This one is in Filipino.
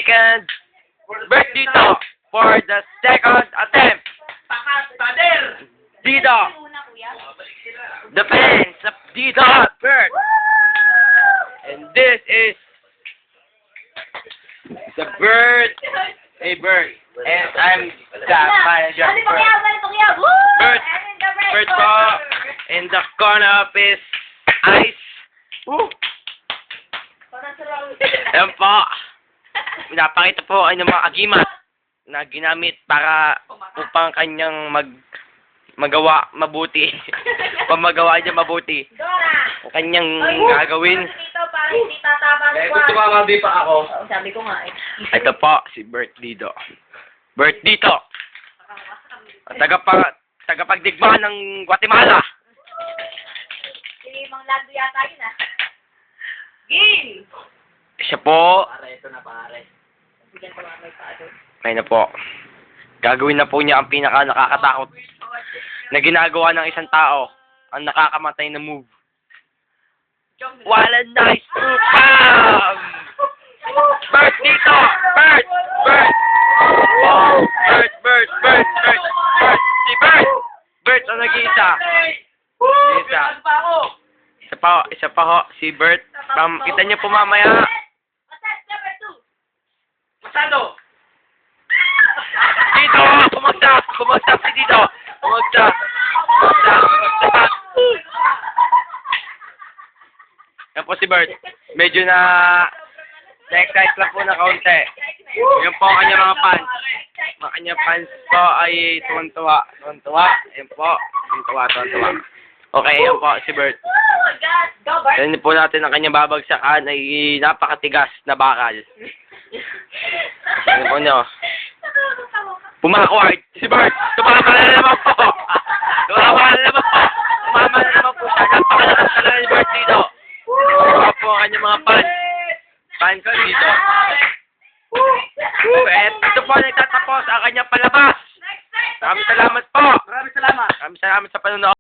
second birthday to for the second attempt. Dito. The fans of Dito Bert. And this is the Bert. Hey Bert. And I'm the manager. Bert. Bert po. In the corner of his eyes. Ayan po. Pinapakita po ay ng mga agimat na ginamit para upang kanyang magawa mabuti. Pamagawa niya mabuti. Ang kanyang gagawin. Gusto mamabi pa ako. Sabi ko nga eh. Ito po, si Bert dito. Bert dito. Tagapagdigma ng Guatemala. Si Mang Lando yata yun ah. Gil! Siya po. Pare, ito na pare. Bigyan ko lang may paano. Ayun na po. Gagawin na po niya ang pinaka nakakatakot na ginagawa ng isang tao. Ang nakakamatay na move. What a nice move! Bam! Bert dito! Bert! Bert! Bert! Bert! Bert! Bert! Bert! Si Bert! Bert ang nag-iisa. Isa pa ho, si Bert. Kita niyo po mamaya. Masado! Dito! Kumagsak! Kumagsak si Dito! Kumagsak! Kumagsak! Yan po si Bert. Medyo na-excite lang po na kaunti. Yan po ang kanyang mga fans. Mga kanyang fans po ay tuwan-tuwa. Tuwan-tuwa. Yan po. Tuwan-tuwa, tuwan-tuwa. Okay, yan po si Bert. Yan po natin ang kanyang babagsakan ay napakatigas na bakal. Yan po nyo. Pumakward si Bert. Tumama na naman po. Tumama na naman po. Tumama na naman po siya. Napakalakas ka lang ni Bert dito. Ito po ang kanyang mga fans. Fans dito. Ito po nagtatapos ang kanyang palabas. Maraming salamat po. Maraming salamat. Maraming salamat sa panonood.